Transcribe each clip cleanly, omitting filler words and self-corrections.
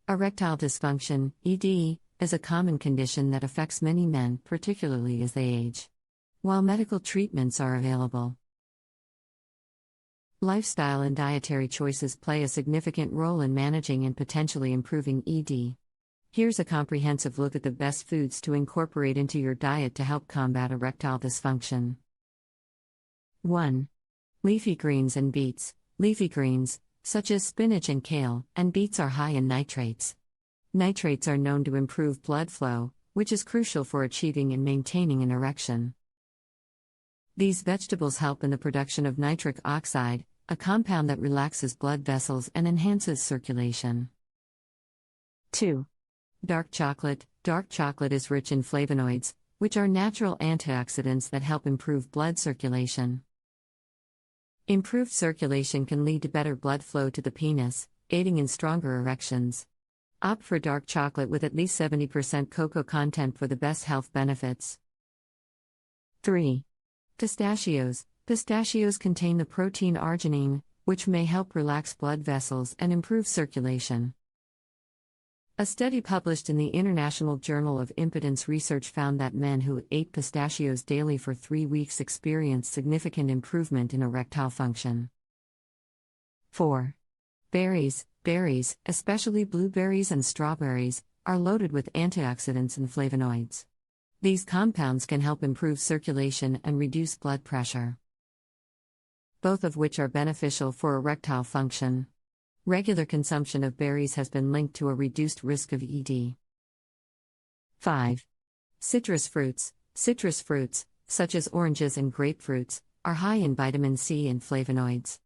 Erectile dysfunction, ED, is a common condition that affects many men, particularly as they age. While medical treatments are available, lifestyle and dietary choices play a significant role in managing and potentially improving ED. Here's a comprehensive look at the best foods to incorporate into your diet to help combat erectile dysfunction. 1. Leafy greens and beets. Leafy greens, such as spinach and kale, and beets are high in nitrates. Nitrates are known to improve blood flow, which is crucial for achieving and maintaining an erection. These vegetables help in the production of nitric oxide, a compound that relaxes blood vessels and enhances circulation. 2. Dark chocolate. Dark chocolate is rich in flavonoids, which are natural antioxidants that help improve blood circulation. Improved circulation can lead to better blood flow to the penis, aiding in stronger erections. Opt for dark chocolate with at least 70% cocoa content for the best health benefits. 3. Pistachios. Pistachios contain the protein arginine, which may help relax blood vessels and improve circulation. A study published in the International Journal of Impotence Research found that men who ate pistachios daily for 3 weeks experienced significant improvement in erectile function. 4. Berries. Berries, especially blueberries and strawberries, are loaded with antioxidants and flavonoids. These compounds can help improve circulation and reduce blood pressure, both of which are beneficial for erectile function. Regular consumption of berries has been linked to a reduced risk of ED. 5. Citrus fruits. Citrus fruits, such as oranges and grapefruits, are high in vitamin C and flavonoids.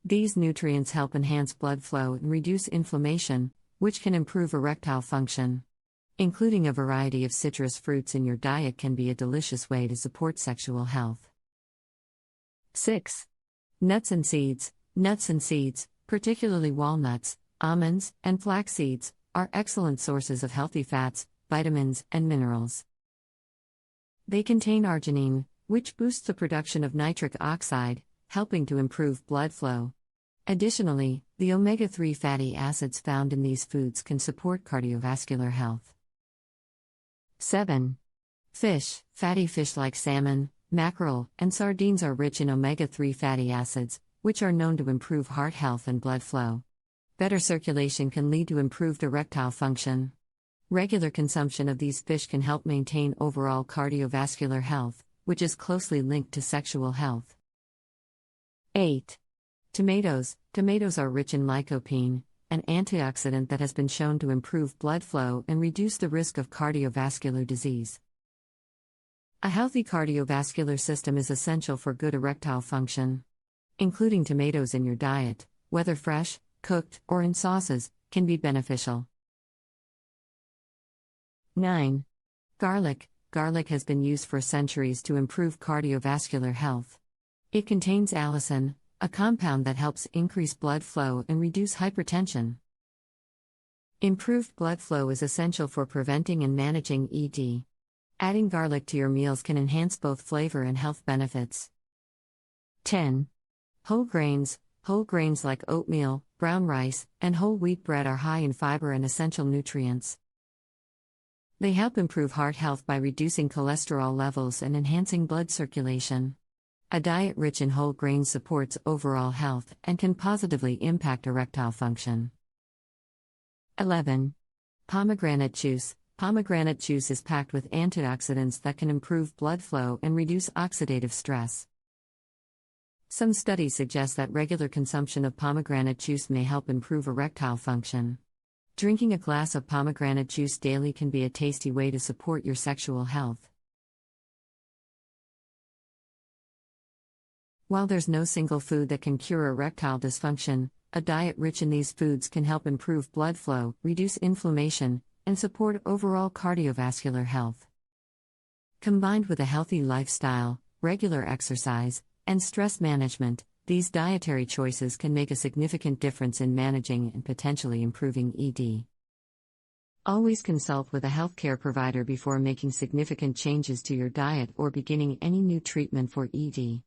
These nutrients help enhance blood flow and reduce inflammation, which can improve erectile function. Including a variety of citrus fruits in your diet can be a delicious way to support sexual health. 6. Nuts and seeds. Nuts and seeds, particularly walnuts, almonds, and flax seeds, are excellent sources of healthy fats, vitamins, and minerals. They contain arginine, which boosts the production of nitric oxide, helping to improve blood flow. Additionally, the omega-3 fatty acids found in these foods can support cardiovascular health. 7. Fish. Fatty fish like salmon, mackerel, and sardines are rich in omega-3 fatty acids, which are known to improve heart health and blood flow. Better circulation can lead to improved erectile function. Regular consumption of these fish can help maintain overall cardiovascular health, which is closely linked to sexual health. 8. Tomatoes. Tomatoes are rich in lycopene, an antioxidant that has been shown to improve blood flow and reduce the risk of cardiovascular disease. A healthy cardiovascular system is essential for good erectile function. Including tomatoes in your diet, whether fresh, cooked, or in sauces, can be beneficial. 9. Garlic. Garlic has been used for centuries to improve cardiovascular health. It contains allicin, a compound that helps increase blood flow and reduce hypertension. Improved blood flow is essential for preventing and managing ED. Adding garlic to your meals can enhance both flavor and health benefits. 10. Whole grains. Whole grains like oatmeal, brown rice, and whole wheat bread are high in fiber and essential nutrients. They help improve heart health by reducing cholesterol levels and enhancing blood circulation. A diet rich in whole grains supports overall health and can positively impact erectile function. 11. Pomegranate juice. Pomegranate juice is packed with antioxidants that can improve blood flow and reduce oxidative stress. Some studies suggest that regular consumption of pomegranate juice may help improve erectile function. Drinking a glass of pomegranate juice daily can be a tasty way to support your sexual health. While there's no single food that can cure erectile dysfunction, a diet rich in these foods can help improve blood flow, reduce inflammation, and support overall cardiovascular health. Combined with a healthy lifestyle, regular exercise, and stress management, these dietary choices can make a significant difference in managing and potentially improving ED. Always consult with a healthcare provider before making significant changes to your diet or beginning any new treatment for ED.